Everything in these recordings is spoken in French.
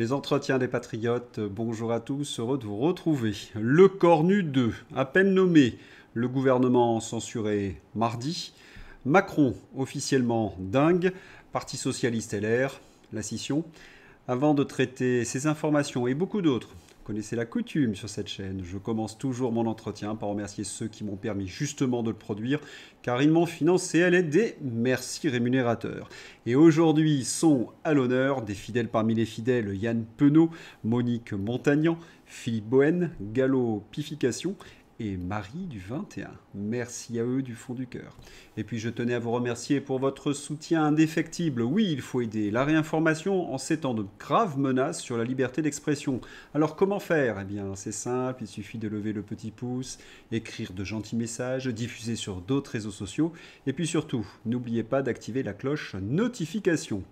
Les entretiens des patriotes, bonjour à tous, heureux de vous retrouver. Le Cornu 2, à peine nommé, le gouvernement censuré mardi, Macron officiellement dingue, Parti Socialiste LR, la scission. Avant de traiter ces informations et beaucoup d'autres, vous connaissez la coutume sur cette chaîne, je commence toujours mon entretien par remercier ceux qui m'ont permis justement de le produire, car ils m'ont financé à l'aide des merci rémunérateurs. Et aujourd'hui sont à l'honneur des fidèles parmi les fidèles Yann Penaud, Monique Montagnan, Philippe Bohen, Gallo Pification et Marie du 21. Merci à eux du fond du cœur. Et puis je tenais à vous remercier pour votre soutien indéfectible. Oui, il faut aider la réinformation en ces temps de graves menaces sur la liberté d'expression. Alors comment faire? Eh bien c'est simple, il suffit de lever le petit pouce, écrire de gentils messages, diffuser sur d'autres réseaux sociaux. Et puis surtout, n'oubliez pas d'activer la cloche notification.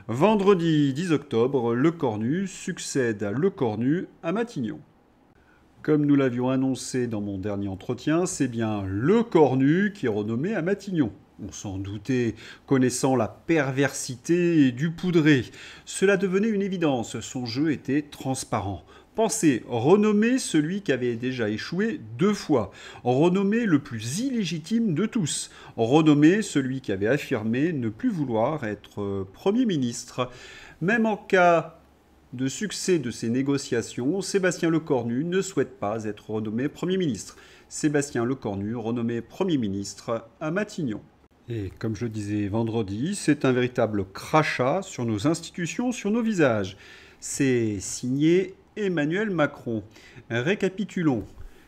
Vendredi 10 octobre, Le Cornu succède à Le Cornu à Matignon. Comme nous l'avions annoncé dans mon dernier entretien, c'est bien Le Cornu qui est renommé à Matignon. On s'en doutait, connaissant la perversité du poudré. Cela devenait une évidence, son jeu était transparent. Pensez, renommer celui qui avait déjà échoué 2 fois, renommer le plus illégitime de tous, renommer celui qui avait affirmé ne plus vouloir être Premier ministre. Même en cas de succès de ces négociations, Sébastien Lecornu ne souhaite pas être renommé Premier ministre. Sébastien Lecornu, renommé Premier ministre à Matignon. Et comme je disais vendredi, c'est un véritable crachat sur nos institutions, sur nos visages. C'est signé Emmanuel Macron. Récapitulons.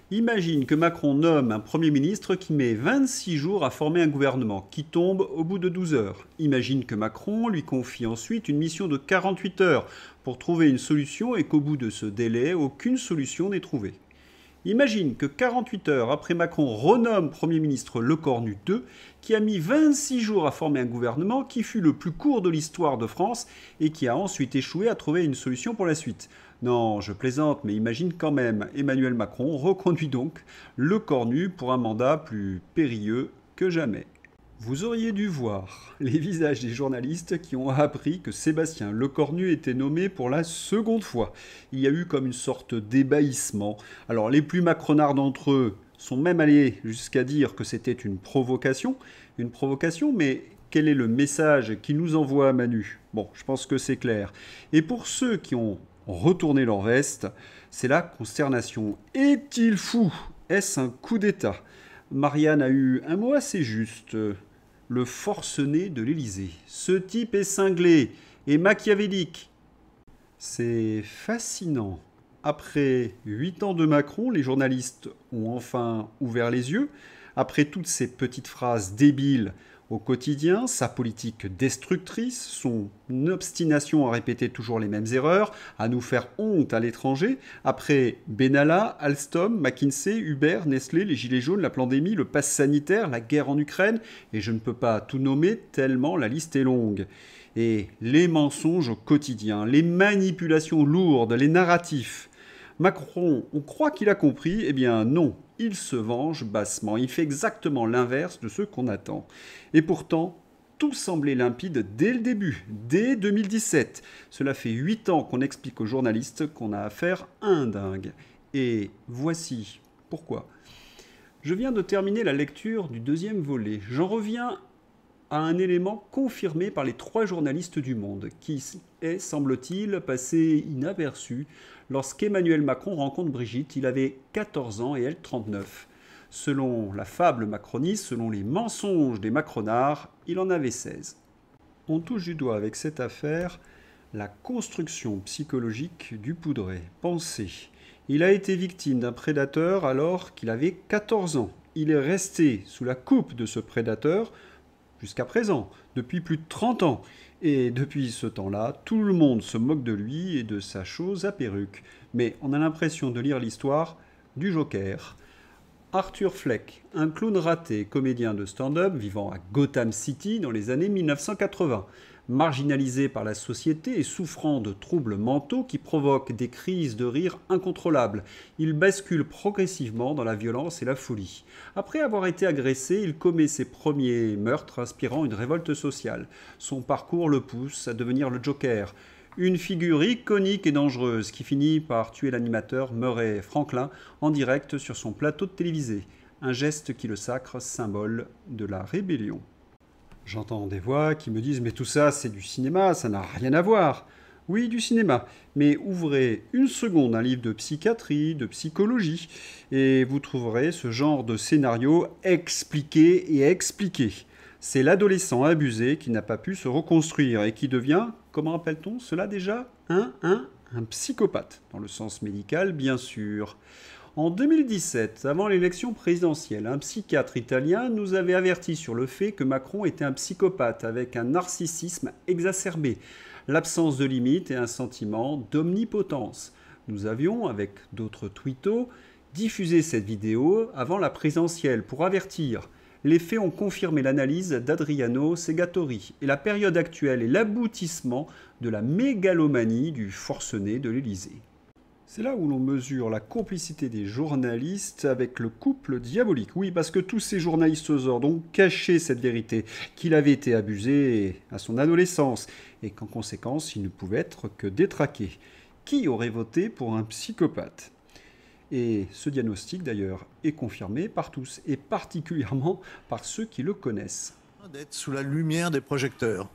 Imagine que Macron nomme un Premier ministre qui met 26 jours à former un gouvernement, qui tombe au bout de 12 heures. Imagine que Macron lui confie ensuite une mission de 48 heures pour trouver une solution et qu'au bout de ce délai, aucune solution n'est trouvée. Imagine que 48 heures après Macron renomme Premier ministre Lecornu II, qui a mis 26 jours à former un gouvernement qui fut le plus court de l'histoire de France et qui a ensuite échoué à trouver une solution pour la suite. Non, je plaisante, mais imagine quand même, Emmanuel Macron reconduit donc Lecornu pour un mandat plus périlleux que jamais. Vous auriez dû voir les visages des journalistes qui ont appris que Sébastien Lecornu était nommé pour la seconde fois. Il y a eu comme une sorte d'ébahissement. Alors les plus macronards d'entre eux sont même allés jusqu'à dire que c'était une provocation. Une provocation, mais quel est le message qu'il nous envoie à Manu? Bon, je pense que c'est clair. Et pour ceux qui ont retourné leur veste, c'est la consternation. Est-il fou? Est-ce un coup d'État? Marianne a eu un mot assez juste. Le forcené de l'Élysée. Ce type est cinglé et machiavélique. C'est fascinant. Après 8 ans de Macron, les journalistes ont enfin ouvert les yeux. Après toutes ces petites phrases débiles au quotidien, sa politique destructrice, son obstination à répéter toujours les mêmes erreurs, à nous faire honte à l'étranger, après Benalla, Alstom, McKinsey, Uber, Nestlé, les Gilets jaunes, la pandémie, le pass sanitaire, la guerre en Ukraine, et je ne peux pas tout nommer tellement la liste est longue. Et les mensonges au quotidien, les manipulations lourdes, les narratifs. Macron, on croit qu'il a compris, eh bien non, il se venge bassement, il fait exactement l'inverse de ce qu'on attend. Et pourtant, tout semblait limpide dès le début, dès 2017. Cela fait 8 ans qu'on explique aux journalistes qu'on a affaire à un dingue. Et voici pourquoi. Je viens de terminer la lecture du 2e volet. J'en reviens à un élément confirmé par les 3 journalistes du Monde, qui est, semble-t-il, passé inaperçu lorsqu'Emmanuel Macron rencontre Brigitte. Il avait 14 ans et elle 39. Selon la fable macroniste, selon les mensonges des macronards, il en avait 16. On touche du doigt avec cette affaire la construction psychologique du poudré. Pensez, il a été victime d'un prédateur alors qu'il avait 14 ans. Il est resté sous la coupe de ce prédateur jusqu'à présent, depuis plus de 30 ans. Et depuis ce temps-là, tout le monde se moque de lui et de sa chose à perruque. Mais on a l'impression de lire l'histoire du Joker. Arthur Fleck, un clown raté, comédien de stand-up vivant à Gotham City dans les années 1980. Marginalisé par la société et souffrant de troubles mentaux qui provoquent des crises de rire incontrôlables, il bascule progressivement dans la violence et la folie. Après avoir été agressé, il commet ses premiers meurtres inspirant une révolte sociale. Son parcours le pousse à devenir le Joker, Une figure iconique et dangereuse qui finit par tuer l'animateur Murray Franklin en direct sur son plateau de télévisé. Un geste qui le sacre, symbole de la rébellion. J'entends des voix qui me disent « Mais tout ça, c'est du cinéma, ça n'a rien à voir !» Oui, du cinéma, mais ouvrez une seconde un livre de psychiatrie, de psychologie, et vous trouverez ce genre de scénario expliqué et expliqué. C'est l'adolescent abusé qui n'a pas pu se reconstruire et qui devient, comment appelle-t-on cela déjà, un psychopathe, dans le sens médical bien sûr. En 2017, avant l'élection présidentielle, un psychiatre italien nous avait averti sur le fait que Macron était un psychopathe avec un narcissisme exacerbé, l'absence de limites et un sentiment d'omnipotence. Nous avions, avec d'autres twittos, diffusé cette vidéo avant la présidentielle pour avertir. Les faits ont confirmé l'analyse d'Adriano Segatori et la période actuelle est l'aboutissement de la mégalomanie du forcené de l'Élysée. C'est là où l'on mesure la complicité des journalistes avec le couple diabolique. Oui, parce que tous ces journalistes-ors ont caché cette vérité, qu'il avait été abusé à son adolescence, et qu'en conséquence, il ne pouvait être que détraqué. Qui aurait voté pour un psychopathe ? Et ce diagnostic, d'ailleurs, est confirmé par tous, et particulièrement par ceux qui le connaissent. D'être sous la lumière des projecteurs.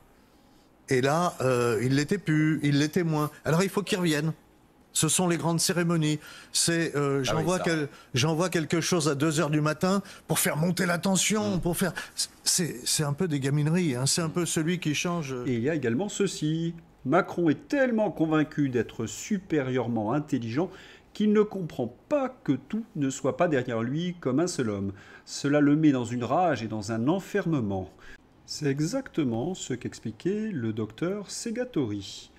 Et là, il l'était plus, il l'était moins. Alors il faut qu'il revienne. Ce sont les grandes cérémonies. C'est, j'envoie quelque chose à 2 h du matin pour faire monter la tension, pour faire. C'est un peu des gamineries. Hein. C'est un peu celui qui change. Et il y a également ceci. Macron est tellement convaincu d'être supérieurement intelligent qu'il ne comprend pas que tout ne soit pas derrière lui comme un seul homme. Cela le met dans une rage et dans un enfermement. C'est exactement ce qu'expliquait le docteur Segatori.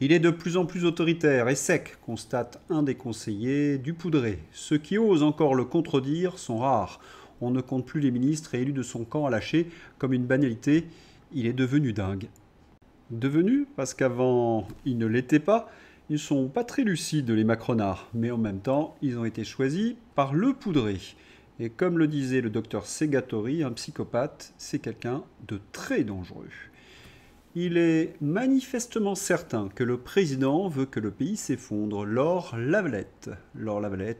Il est de plus en plus autoritaire et sec, constate un des conseillers du Poudré. Ceux qui osent encore le contredire sont rares. On ne compte plus les ministres et élus de son camp à lâcher comme une banalité. Il est devenu dingue. Devenu parce qu'avant, il ne l'était pas. Ils ne sont pas très lucides, les macronards, mais en même temps, ils ont été choisis par le Poudré. Et comme le disait le docteur Segatori, un psychopathe, c'est quelqu'un de très dangereux. Il est manifestement certain que le président veut que le pays s'effondre. Laure Lavalette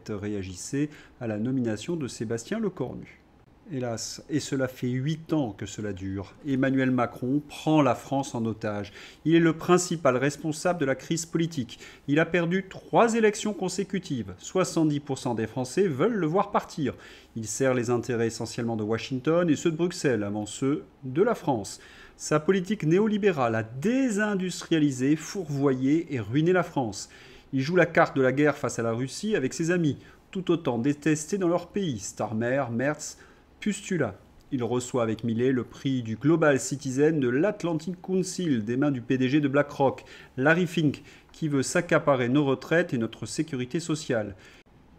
réagissait à la nomination de Sébastien Lecornu. Hélas, et cela fait 8 ans que cela dure, Emmanuel Macron prend la France en otage. Il est le principal responsable de la crise politique. Il a perdu 3 élections consécutives. 70% des Français veulent le voir partir. Il sert les intérêts essentiellement de Washington et ceux de Bruxelles avant ceux de la France. Sa politique néolibérale a désindustrialisé, fourvoyé et ruiné la France. Il joue la carte de la guerre face à la Russie avec ses amis, tout autant détestés dans leur pays, Starmer, Merz, Pustula. Il reçoit avec Millet le prix du Global Citizen de l'Atlantic Council des mains du PDG de BlackRock, Larry Fink, qui veut s'accaparer nos retraites et notre sécurité sociale.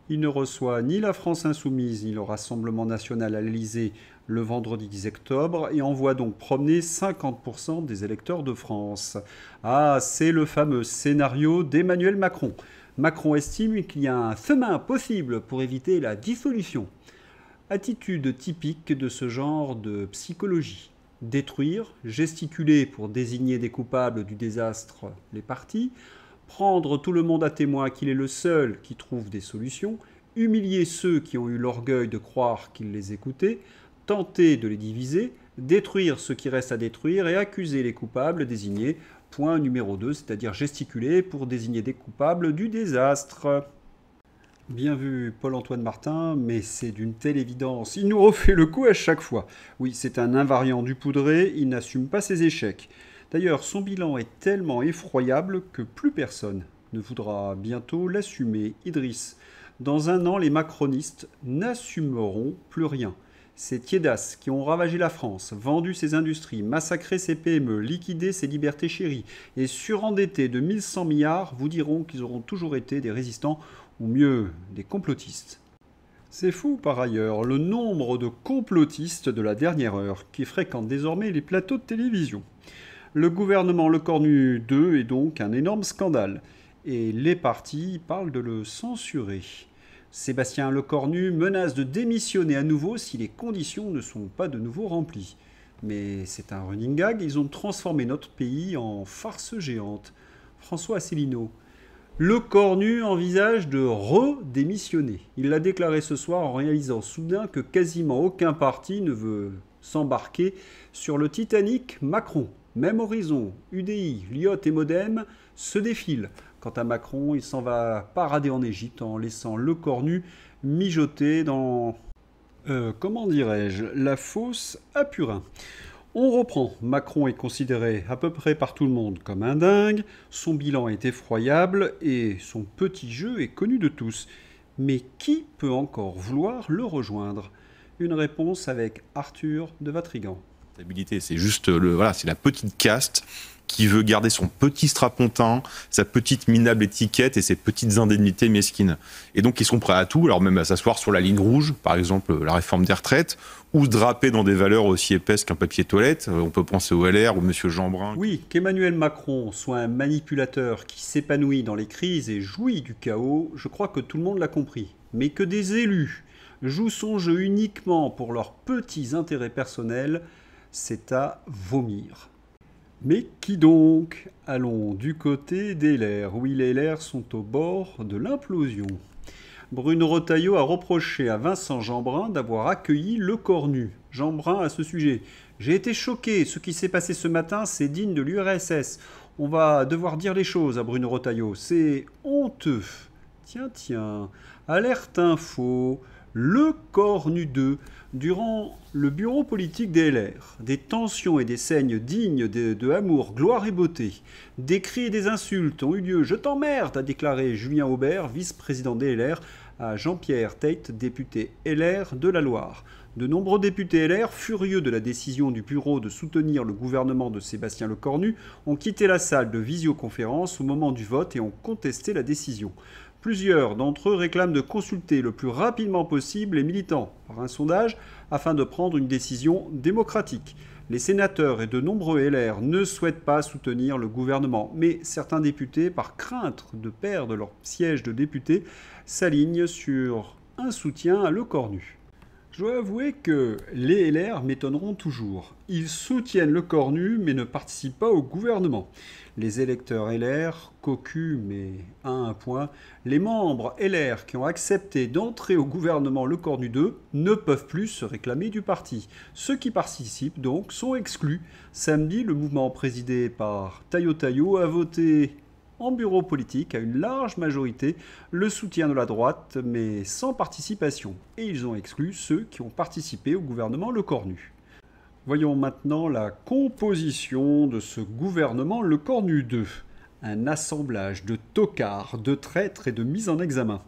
Il ne reçoit ni la France insoumise ni le Rassemblement national à l'Élysée le vendredi 10 octobre et envoie donc promener 50% des électeurs de France. Ah, c'est le fameux scénario d'Emmanuel Macron. Macron estime qu'il y a un chemin possible pour éviter la dissolution. Attitude typique de ce genre de psychologie. Détruire, gesticuler pour désigner des coupables du désastre les partis, prendre tout le monde à témoin qu'il est le seul qui trouve des solutions, humilier ceux qui ont eu l'orgueil de croire qu'il les écoutait, tenter de les diviser, détruire ce qui reste à détruire et accuser les coupables désignés. Point numéro 2, c'est-à-dire gesticuler pour désigner des coupables du désastre. Bien vu Paul-Antoine Martin, mais c'est d'une telle évidence. Il nous refait le coup à chaque fois. Oui, c'est un invariant du Poudré, il n'assume pas ses échecs. D'ailleurs, son bilan est tellement effroyable que plus personne ne voudra bientôt l'assumer. Idriss, dans 1 an, les macronistes n'assumeront plus rien. Ces tiédasses qui ont ravagé la France, vendu ses industries, massacré ses PME, liquidé ses libertés chéries et surendetté de 1100 milliards vous diront qu'ils auront toujours été des résistants ou mieux, des complotistes. C'est fou par ailleurs le nombre de complotistes de la dernière heure qui fréquentent désormais les plateaux de télévision. Le gouvernement Lecornu 2 est donc un énorme scandale et les partis parlent de le censurer. Sébastien Lecornu menace de démissionner à nouveau si les conditions ne sont pas de nouveau remplies. Mais c'est un running gag, ils ont transformé notre pays en farce géante. François Asselineau. Le Cornu envisage de redémissionner. Il l'a déclaré ce soir en réalisant soudain que quasiment aucun parti ne veut s'embarquer sur le Titanic Macron. Même horizon, UDI, Lyot et Modem se défilent. Quant à Macron, il s'en va parader en Égypte en laissant le Cornu mijoter dans, comment dirais-je, la fosse à Purin. On reprend. Macron est considéré à peu près par tout le monde comme un dingue, son bilan est effroyable et son petit jeu est connu de tous. Mais qui peut encore vouloir le rejoindre? Une réponse avec Arthur de Vatrigan. C'est juste c'est la petite caste qui veut garder son petit strapontin, sa petite minable étiquette et ses petites indemnités mesquines. Et donc ils sont prêts à tout, alors même à s'asseoir sur la ligne rouge, par exemple la réforme des retraites, ou se draper dans des valeurs aussi épaisses qu'un papier toilette. On peut penser au LR ou M. Jeanbrun. Oui, qu'Emmanuel Macron soit un manipulateur qui s'épanouit dans les crises et jouit du chaos, je crois que tout le monde l'a compris. Mais que des élus jouent son jeu uniquement pour leurs petits intérêts personnels, c'est à vomir. Mais qui donc? Allons du côté des LR. Oui, les LR sont au bord de l'implosion. Bruno Retailleau a reproché à Vincent Jeanbrun d'avoir accueilli le Cornu. Jeanbrun à ce sujet. J'ai été choqué, ce qui s'est passé ce matin, c'est digne de l'URSS. On va devoir dire les choses à Bruno Retailleau, c'est honteux. Tiens, alerte info, le Cornu 2. Durant le bureau politique des LR, des tensions et des saignes dignes de amour, gloire et beauté. Des cris et des insultes ont eu lieu. Je t'emmerde, a déclaré Julien Aubert, vice-président des LR, à Jean-Pierre Tate, député LR de la Loire. De nombreux députés LR, furieux de la décision du bureau de soutenir le gouvernement de Sébastien Lecornu, ont quitté la salle de visioconférence au moment du vote et ont contesté la décision. Plusieurs d'entre eux réclament de consulter le plus rapidement possible les militants par un sondage afin de prendre une décision démocratique. Les sénateurs et de nombreux LR ne souhaitent pas soutenir le gouvernement, mais certains députés, par crainte de perdre leur siège de député, s'alignent sur un soutien à Le Cornu. Je dois avouer que les LR m'étonneront toujours. Ils soutiennent Le Cornu mais ne participent pas au gouvernement. Les électeurs LR, cocus mais à un point, les membres LR qui ont accepté d'entrer au gouvernement Le Cornu 2 ne peuvent plus se réclamer du parti. Ceux qui participent donc sont exclus. Samedi, le mouvement présidé par Tayo a voté en bureau politique à une large majorité le soutien de la droite mais sans participation. Et ils ont exclu ceux qui ont participé au gouvernement Le Cornu. Voyons maintenant la composition de ce gouvernement Le Cornu 2. Un assemblage de tocards, de traîtres et de mis en examen.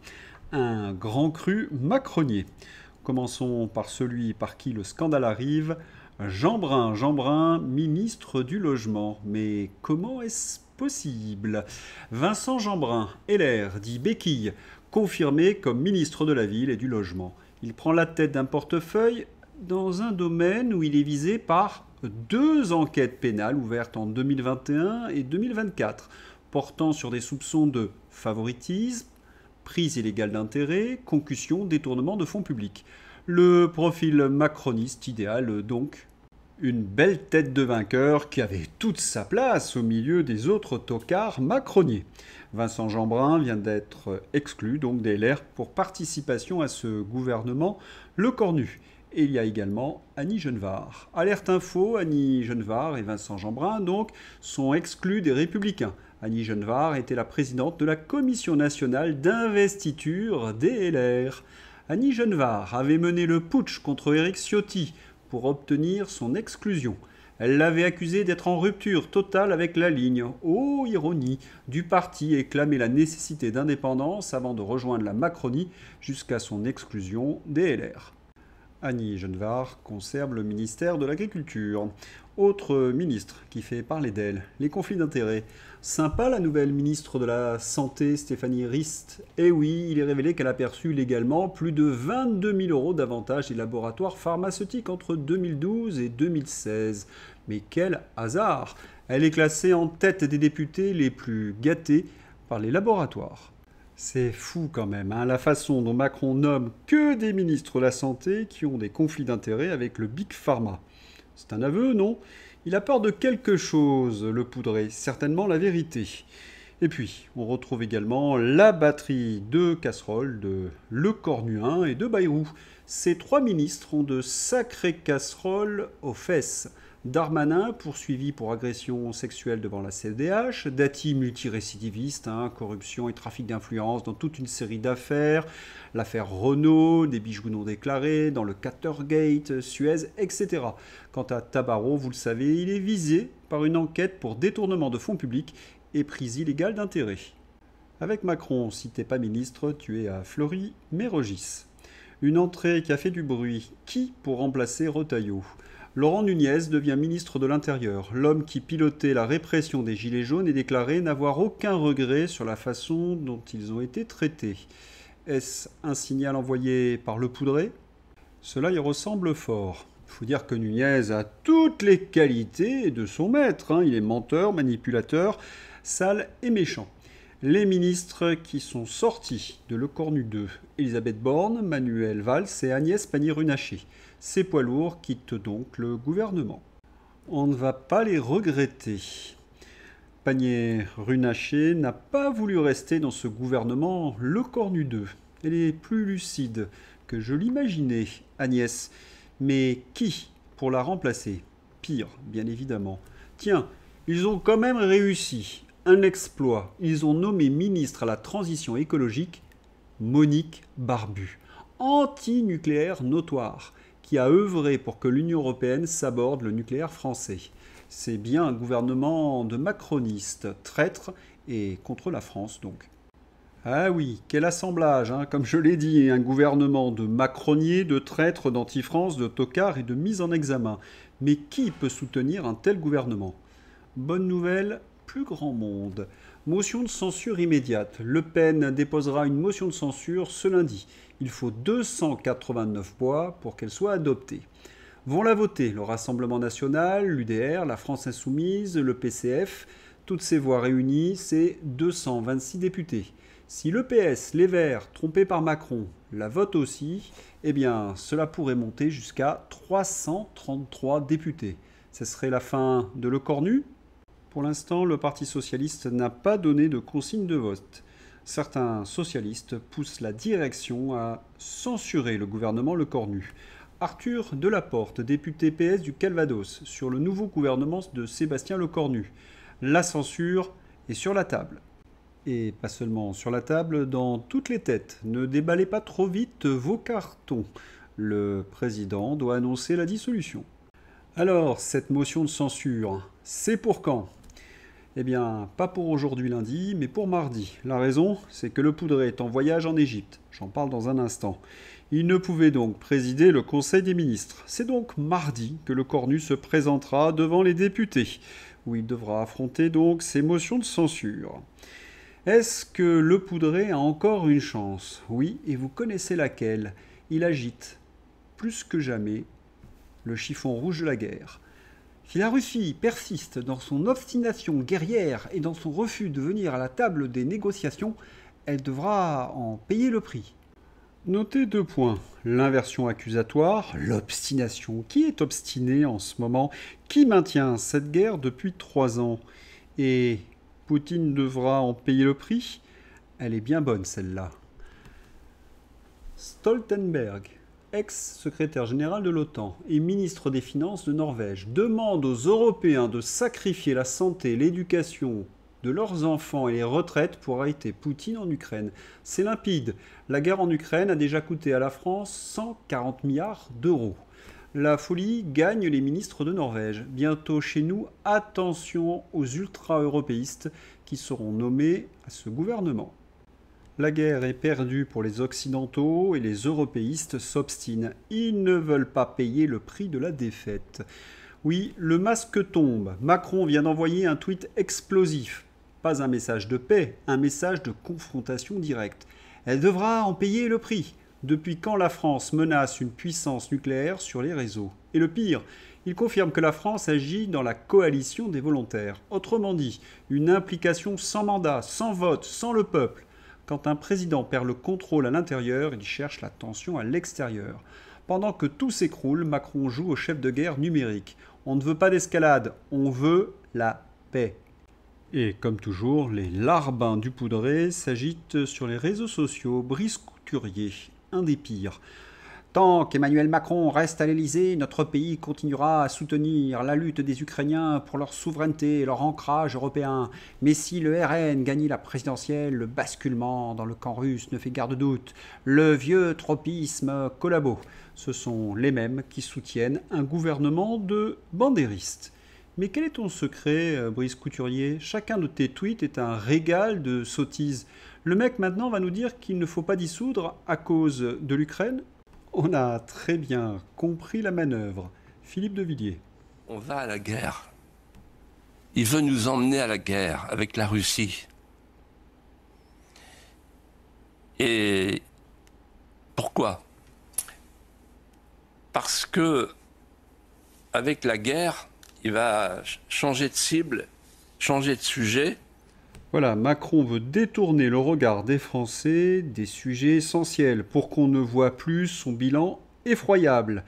Un grand cru macronnier. Commençons par celui par qui le scandale arrive. Jeanbrun, ministre du Logement. Mais comment est-ce possible? Vincent Jeanbrun, LR, dit béquille, confirmé comme ministre de la Ville et du Logement. Il prend la tête d'un portefeuille dans un domaine où il est visé par 2 enquêtes pénales ouvertes en 2021 et 2024, portant sur des soupçons de favoritisme, prise illégale d'intérêt, concussion, détournement de fonds publics. Le profil macroniste idéal donc. Une belle tête de vainqueur qui avait toute sa place au milieu des autres tocards macroniers. Vincent Jeanbrun vient d'être exclu donc des LR pour participation à ce gouvernement Le Cornu. Et il y a également Annie Genevard. Alerte info, Annie Genevard et Vincent Jeanbrun donc sont exclus des Républicains. Annie Genevard était la présidente de la Commission nationale d'investiture des LR. Annie Genevard avait mené le putsch contre Éric Ciotti pour obtenir son exclusion. Elle l'avait accusé d'être en rupture totale avec la ligne, oh ironie, du parti et clamait la nécessité d'indépendance avant de rejoindre la Macronie jusqu'à son exclusion des LR. Annie Genevard conserve le ministère de l'Agriculture. Autre ministre qui fait parler d'elle, les conflits d'intérêts. Sympa la nouvelle ministre de la Santé, Stéphanie Rist. Eh oui, il est révélé qu'elle a perçu légalement plus de 22 000 € d'avantages des laboratoires pharmaceutiques entre 2012 et 2016. Mais quel hasard! Elle est classée en tête des députés les plus gâtés par les laboratoires. C'est fou quand même, hein, la façon dont Macron nomme que des ministres de la Santé qui ont des conflits d'intérêts avec le Big Pharma. C'est un aveu, non? Il a peur de quelque chose, le poudré, certainement la vérité. Et puis, on retrouve également la batterie de casseroles de Le Cornu 1 et de Bayrou. Ces trois ministres ont de sacrées casseroles aux fesses. Darmanin, poursuivi pour agression sexuelle devant la CEDH. Dati, multirécidiviste, corruption et trafic d'influence dans toute une série d'affaires. L'affaire Renault, des bijoux non déclarés, dans le Catergate, Suez, etc. Quant à Tabarot, vous le savez, il est visé par une enquête pour détournement de fonds publics et prise illégale d'intérêt. Avec Macron, si t'es pas ministre, tu es à Fleury-Mérogis. Une entrée qui a fait du bruit. Qui pour remplacer Retailleau ? Laurent Nunez devient ministre de l'Intérieur. L'homme qui pilotait la répression des Gilets jaunes est déclaré n'avoir aucun regret sur la façon dont ils ont été traités. Est-ce un signal envoyé par Le Poudré ? Cela y ressemble fort. Il faut dire que Nunez a toutes les qualités de son maître. Il est menteur, manipulateur, sale et méchant. Les ministres qui sont sortis de Le Cornu 2, Elisabeth Borne, Manuel Valls et Agnès Pannier-Runacher. Ces poids lourds quittent donc le gouvernement. On ne va pas les regretter. Pannier-Runacher n'a pas voulu rester dans ce gouvernement Le Cornu 2. Elle est plus lucide que je l'imaginais, Agnès. Mais qui pour la remplacer ? Pire, bien évidemment. Tiens, ils ont quand même réussi. Un exploit. Ils ont nommé ministre à la transition écologique Monique Barbu, anti-nucléaire notoire, qui a œuvré pour que l'Union européenne s'aborde le nucléaire français. C'est bien un gouvernement de macronistes, traîtres et contre la France donc. Ah oui, quel assemblage, comme je l'ai dit, un gouvernement de macroniers, de traîtres, d'anti-France, de tocards et de mise en examen. Mais qui peut soutenir un tel gouvernement ? Bonne nouvelle, plus grand monde. Motion de censure immédiate. Le Pen déposera une motion de censure ce lundi. Il faut 289 voix pour qu'elle soit adoptée. Vont la voter le Rassemblement national, l'UDR, la France insoumise, le PCF. Toutes ces voix réunies, c'est 226 députés. Si le PS, les Verts, trompés par Macron, la votent aussi, eh bien, cela pourrait monter jusqu'à 333 députés. Ce serait la fin de Le Cornu ? Pour l'instant, le Parti socialiste n'a pas donné de consigne de vote. Certains socialistes poussent la direction à censurer le gouvernement Le Cornu. Arthur Delaporte, député PS du Calvados, sur le nouveau gouvernement de Sébastien Lecornu. La censure est sur la table. Et pas seulement sur la table, dans toutes les têtes. Ne déballez pas trop vite vos cartons. Le président doit annoncer la dissolution. Alors, cette motion de censure, c'est pour quand ? Eh bien, pas pour aujourd'hui lundi, mais pour mardi. La raison, c'est que Le Poudré est en voyage en Égypte. J'en parle dans un instant. Il ne pouvait donc présider le Conseil des ministres. C'est donc mardi que Le Cornu se présentera devant les députés, où il devra affronter donc ces motions de censure. Est-ce que Le Poudré a encore une chance ? Oui, et vous connaissez laquelle. Il agite, plus que jamais, le chiffon rouge de la guerre. Si la Russie persiste dans son obstination guerrière et dans son refus de venir à la table des négociations, elle devra en payer le prix. Notez 2 points. L'inversion accusatoire, l'obstination. Qui est obstiné en ce moment ? Qui maintient cette guerre depuis 3 ans ? Et Poutine devra en payer le prix ? Elle est bien bonne celle-là. Stoltenberg, ex-secrétaire général de l'OTAN et ministre des Finances de Norvège, demande aux Européens de sacrifier la santé, l'éducation de leurs enfants et les retraites pour arrêter Poutine en Ukraine. C'est limpide. La guerre en Ukraine a déjà coûté à la France 140 milliards d'euros. La folie gagne les ministres de Norvège. Bientôt chez nous, attention aux ultra-européistes qui seront nommés à ce gouvernement. La guerre est perdue pour les Occidentaux et les européistes s'obstinent. Ils ne veulent pas payer le prix de la défaite. Oui, le masque tombe. Macron vient d'envoyer un tweet explosif. Pas un message de paix, un message de confrontation directe. Elle devra en payer le prix. Depuis quand la France menace une puissance nucléaire sur les réseaux ? Et le pire, il confirme que la France agit dans la coalition des volontaires. Autrement dit, une implication sans mandat, sans vote, sans le peuple. Quand un président perd le contrôle à l'intérieur, il cherche la tension à l'extérieur. Pendant que tout s'écroule, Macron joue au chef de guerre numérique. On ne veut pas d'escalade, on veut la paix. Et comme toujours, les larbins du poudré s'agitent sur les réseaux sociaux. Brice Couturier, un des pires. Tant qu'Emmanuel Macron reste à l'Elysée, notre pays continuera à soutenir la lutte des Ukrainiens pour leur souveraineté et leur ancrage européen. Mais si le RN gagne la présidentielle, le basculement dans le camp russe ne fait guère de doute. Le vieux tropisme collabo, ce sont les mêmes qui soutiennent un gouvernement de bandéristes. Mais quel est ton secret, Brice Couturier? Chacun de tes tweets est un régal de sottises. Le mec maintenant va nous dire qu'il ne faut pas dissoudre à cause de l'Ukraine? On a très bien compris la manœuvre. Philippe de Villiers. On va à la guerre. Il veut nous emmener à la guerre avec la Russie. Et pourquoi? Parce que avec la guerre, il va changer de cible, changer de sujet. Voilà, Macron veut détourner le regard des Français des sujets essentiels pour qu'on ne voit plus son bilan effroyable.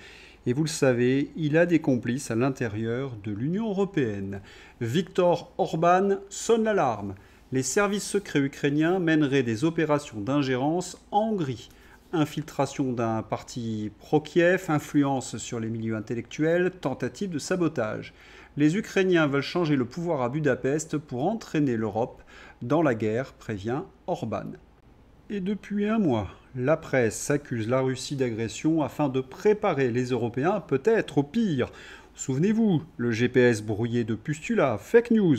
Et vous le savez, il a des complices à l'intérieur de l'Union européenne. Viktor Orban sonne l'alarme. Les services secrets ukrainiens mèneraient des opérations d'ingérence en Hongrie. Infiltration d'un parti pro-Kiev, influence sur les milieux intellectuels, tentative de sabotage. Les Ukrainiens veulent changer le pouvoir à Budapest pour entraîner l'Europe dans la guerre, prévient Orban. Et depuis un mois, la presse accuse la Russie d'agression afin de préparer les Européens peut-être au pire. Souvenez-vous, le GPS brouillé de pustulats, fake news,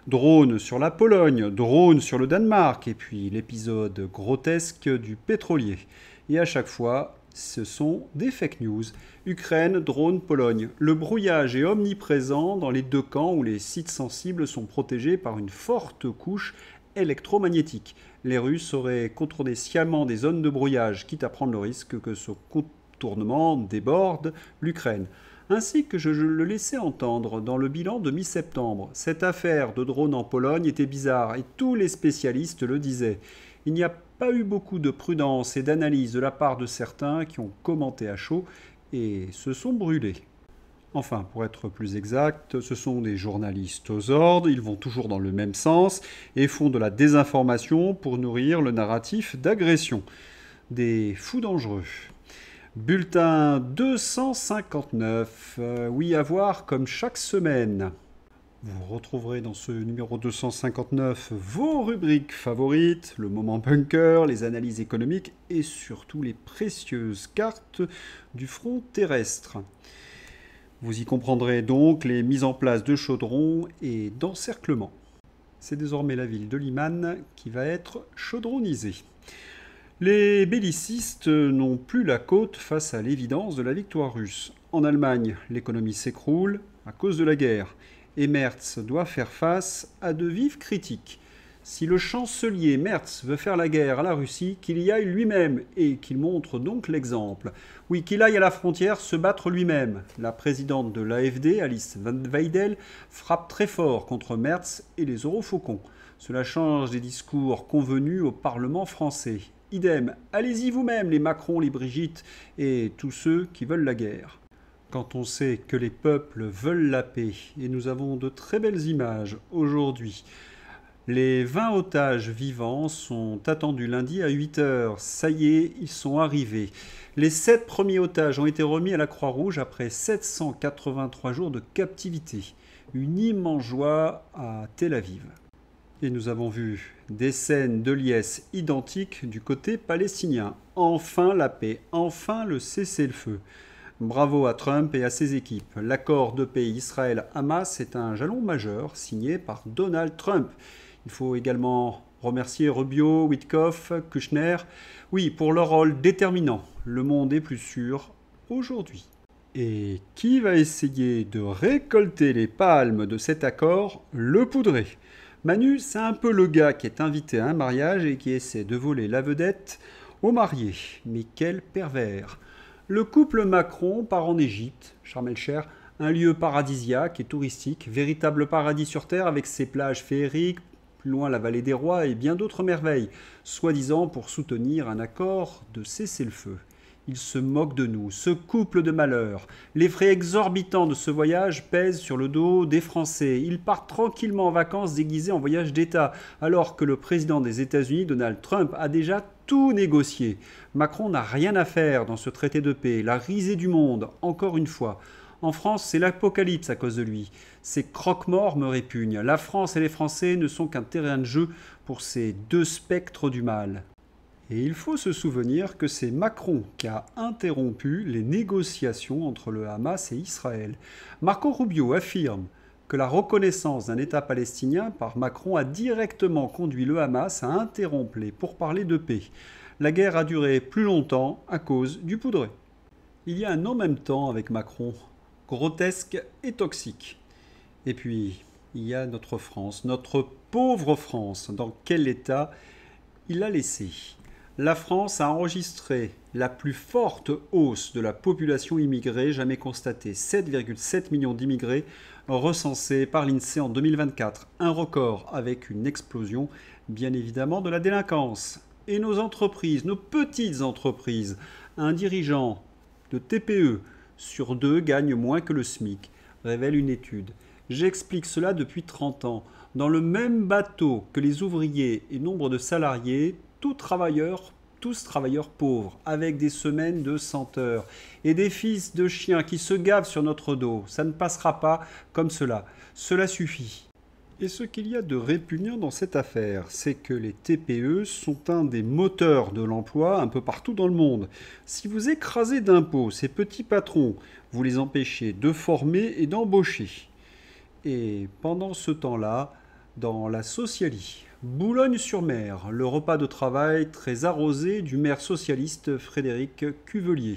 drone sur la Pologne, drone sur le Danemark, et puis l'épisode grotesque du pétrolier. Et à chaque fois, ce sont des fake news. Ukraine, drone, Pologne. Le brouillage est omniprésent dans les deux camps où les sites sensibles sont protégés par une forte couche électromagnétique. Les Russes auraient contourné sciemment des zones de brouillage, quitte à prendre le risque que ce contournement déborde l'Ukraine. Ainsi que je le laissais entendre dans le bilan de mi-septembre. Cette affaire de drone en Pologne était bizarre et tous les spécialistes le disaient. Il n'y a pas eu beaucoup de prudence et d'analyse de la part de certains qui ont commenté à chaud et se sont brûlés. Enfin, pour être plus exact, ce sont des journalistes aux ordres, ils vont toujours dans le même sens et font de la désinformation pour nourrir le narratif d'agression. Des fous dangereux. Bulletin 259, oui à voir comme chaque semaine. Vous retrouverez dans ce numéro 259 vos rubriques favorites, le moment bunker, les analyses économiques et surtout les précieuses cartes du front terrestre. Vous y comprendrez donc les mises en place de chaudrons et d'encerclements. C'est désormais la ville de Liman qui va être chaudronnisée. Les bellicistes n'ont plus la côte face à l'évidence de la victoire russe. En Allemagne, l'économie s'écroule à cause de la guerre. Et Merz doit faire face à de vives critiques. Si le chancelier Merz veut faire la guerre à la Russie, qu'il y aille lui-même et qu'il montre donc l'exemple. Oui, qu'il aille à la frontière se battre lui-même. La présidente de l'AfD, Alice Van Weidel, frappe très fort contre Merz et les eurofaucons. Cela change des discours convenus au Parlement français. Idem, allez-y vous-même les Macron, les Brigitte et tous ceux qui veulent la guerre. Quand on sait que les peuples veulent la paix, et nous avons de très belles images aujourd'hui. Les 20 otages vivants sont attendus lundi à 8h. Ça y est, ils sont arrivés. Les 7 premiers otages ont été remis à la Croix-Rouge après 783 jours de captivité. Une immense joie à Tel Aviv. Et nous avons vu des scènes de liesse identiques du côté palestinien. Enfin la paix, enfin le cessez-le-feu. Bravo à Trump et à ses équipes. L'accord de paix Israël-Hamas est un jalon majeur signé par Donald Trump. Il faut également remercier Rubio, Witkoff, Kushner. Oui, pour leur rôle déterminant. Le monde est plus sûr aujourd'hui. Et qui va essayer de récolter les palmes de cet accord? Le poudré. Manu, c'est un peu le gars qui est invité à un mariage et qui essaie de voler la vedette au marié. Mais quel pervers! Le couple Macron part en Égypte, Sharm el-Sheikh, un lieu paradisiaque et touristique, véritable paradis sur terre avec ses plages féeriques, plus loin la vallée des rois et bien d'autres merveilles, soi-disant pour soutenir un accord de cessez-le-feu. Ils se moquent de nous, ce couple de malheurs. Les frais exorbitants de ce voyage pèsent sur le dos des Français. Ils partent tranquillement en vacances déguisés en voyage d'État, alors que le président des États-Unis, Donald Trump, a déjà tout négocié. Macron n'a rien à faire dans ce traité de paix, la risée du monde, encore une fois. En France, c'est l'apocalypse à cause de lui. Ces croque-morts me répugnent. La France et les Français ne sont qu'un terrain de jeu pour ces deux spectres du mal. Et il faut se souvenir que c'est Macron qui a interrompu les négociations entre le Hamas et Israël. Marco Rubio affirme que la reconnaissance d'un État palestinien par Macron a directement conduit le Hamas à interrompre les pourparlers de paix. La guerre a duré plus longtemps à cause du poudré. Il y a un en même temps avec Macron, grotesque et toxique. Et puis, il y a notre France, notre pauvre France. Dans quel état il l'a laissé ? La France a enregistré la plus forte hausse de la population immigrée jamais constatée. 7,7 millions d'immigrés recensés par l'INSEE en 2024. Un record avec une explosion, bien évidemment, de la délinquance. Et nos entreprises, nos petites entreprises, un dirigeant de TPE sur 2 gagne moins que le SMIC, révèle une étude. J'explique cela depuis 30 ans. Dans le même bateau que les ouvriers et nombre de salariés, tous travailleurs pauvres, avec des semaines de 100 heures et des fils de chiens qui se gavent sur notre dos. Ça ne passera pas comme cela. Cela suffit. Et ce qu'il y a de répugnant dans cette affaire, c'est que les TPE sont un des moteurs de l'emploi un peu partout dans le monde. Si vous écrasez d'impôts ces petits patrons, vous les empêchez de former et d'embaucher. Et pendant ce temps-là, dans la Socialie, Boulogne-sur-Mer, le repas de travail très arrosé du maire socialiste Frédéric Cuvelier.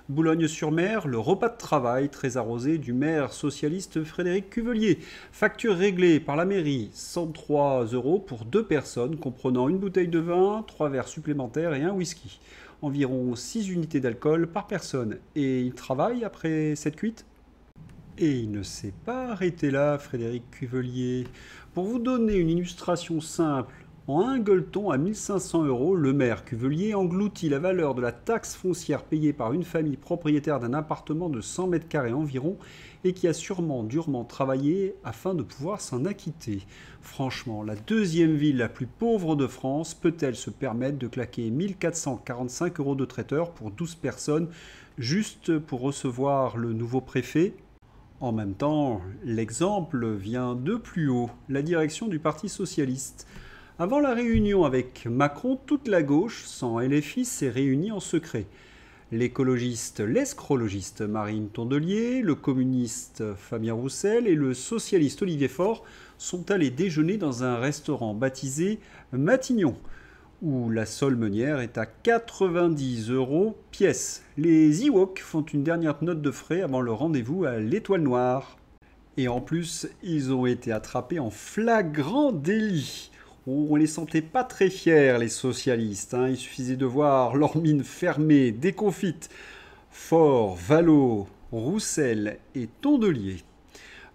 Boulogne-sur-Mer, le repas de travail très arrosé du maire socialiste Frédéric Cuvelier. Facture réglée par la mairie, 103 € pour 2 personnes, comprenant une bouteille de vin, 3 verres supplémentaires et un whisky. Environ 6 unités d'alcool par personne. Et il travaille après cette cuite ? Et il ne s'est pas arrêté là, Frédéric Cuvelier. Pour vous donner une illustration simple, en un gueuleton à 1 500 €, le maire Cuvelier engloutit la valeur de la taxe foncière payée par une famille propriétaire d'un appartement de 100 mètres carrés environ et qui a sûrement durement travaillé afin de pouvoir s'en acquitter. Franchement, la deuxième ville la plus pauvre de France peut-elle se permettre de claquer 1 445 € de traiteur pour 12 personnes juste pour recevoir le nouveau préfet ? En même temps, l'exemple vient de plus haut, la direction du Parti socialiste. Avant la réunion avec Macron, toute la gauche, sans LFI, s'est réunie en secret. L'escrologiste Marine Tondelier, le communiste Fabien Roussel et le socialiste Olivier Faure sont allés déjeuner dans un restaurant baptisé Matignon, où la sole meunière est à 90 € pièce. Les Ewoks font une dernière note de frais avant le rendez-vous à l'Étoile Noire. Et en plus, ils ont été attrapés en flagrant délit. On les sentait pas très fiers, les socialistes. Il suffisait de voir leurs mines fermées, déconfites. Faure, Vallaud, Roussel et Tondelier.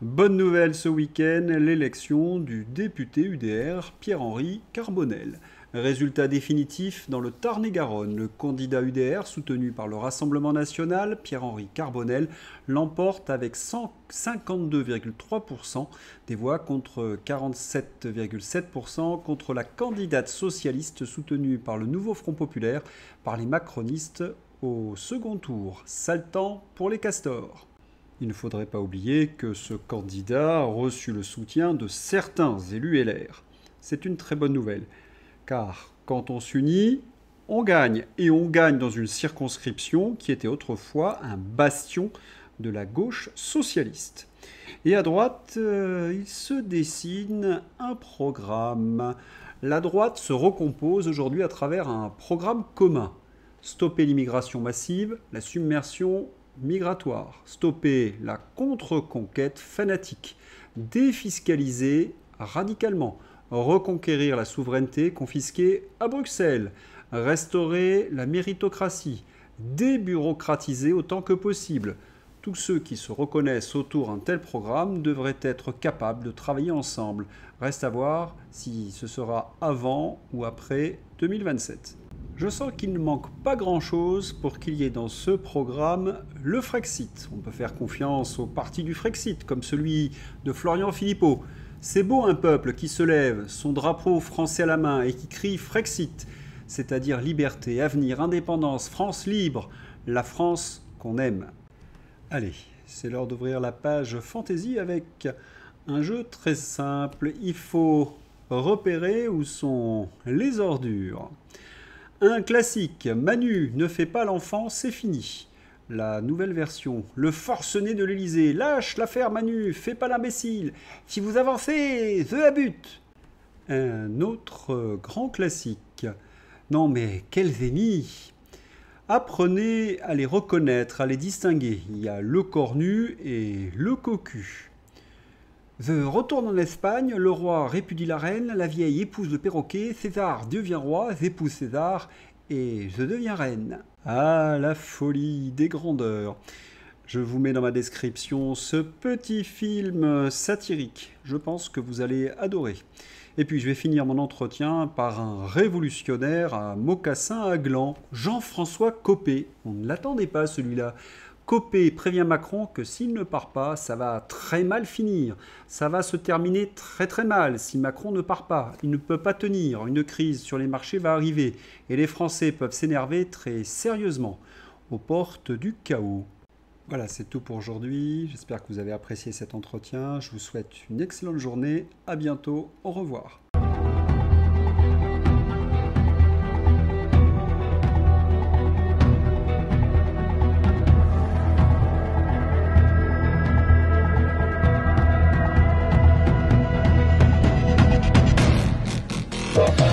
Bonne nouvelle ce week-end, l'élection du député UDR Pierre-Henri Carbonel. Résultat définitif dans le Tarn-et-Garonne. Le candidat UDR, soutenu par le Rassemblement national, Pierre-Henri Carbonel, l'emporte avec 52,3% des voix contre 47,7% contre la candidate socialiste soutenue par le Nouveau Front Populaire, par les macronistes au second tour. Sale temps pour les castors. Il ne faudrait pas oublier que ce candidat a reçu le soutien de certains élus LR. C'est une très bonne nouvelle. Car quand on s'unit, on gagne. Et on gagne dans une circonscription qui était autrefois un bastion de la gauche socialiste. Et à droite, il se dessine un programme. La droite se recompose aujourd'hui à travers un programme commun. Stopper l'immigration massive, la submersion migratoire. Stopper la contre-conquête fanatique. Défiscaliser radicalement. Reconquérir la souveraineté confisquée à Bruxelles, restaurer la méritocratie, débureaucratiser autant que possible. Tous ceux qui se reconnaissent autour d'un tel programme devraient être capables de travailler ensemble. Reste à voir si ce sera avant ou après 2027. Je sens qu'il ne manque pas grand-chose pour qu'il y ait dans ce programme le Frexit. On peut faire confiance au parti du Frexit, comme celui de Florian Philippot. C'est beau un peuple qui se lève, son drapeau français à la main, et qui crie Frexit, c'est-à-dire liberté, avenir, indépendance, France libre, la France qu'on aime. Allez, c'est l'heure d'ouvrir la page Fantasy avec un jeu très simple. Il faut repérer où sont les ordures. Un classique, Manu ne fait pas l'enfant, c'est fini. La nouvelle version, le forcené de l'Élysée, lâche l'affaire Manu, fais pas l'imbécile. Si vous avancez, the à but. Un autre grand classique. Non mais quel zénith! Apprenez à les reconnaître, à les distinguer. Il y a le cornu et le cocu. The retourne en Espagne, le roi répudie la reine, la vieille épouse le perroquet, César devient roi, épouse César, et je deviens reine. Ah, la folie des grandeurs. Je vous mets dans ma description ce petit film satirique. Je pense que vous allez adorer. Et puis je vais finir mon entretien par un révolutionnaire à mocassin à gland, Jean-François Copé. On ne l'attendait pas celui-là. Copé prévient Macron que s'il ne part pas, ça va très mal finir. Ça va se terminer très très mal si Macron ne part pas. Il ne peut pas tenir. Une crise sur les marchés va arriver. Et les Français peuvent s'énerver très sérieusement. Aux portes du chaos. Voilà, c'est tout pour aujourd'hui. J'espère que vous avez apprécié cet entretien. Je vous souhaite une excellente journée. À bientôt. Au revoir. Bye.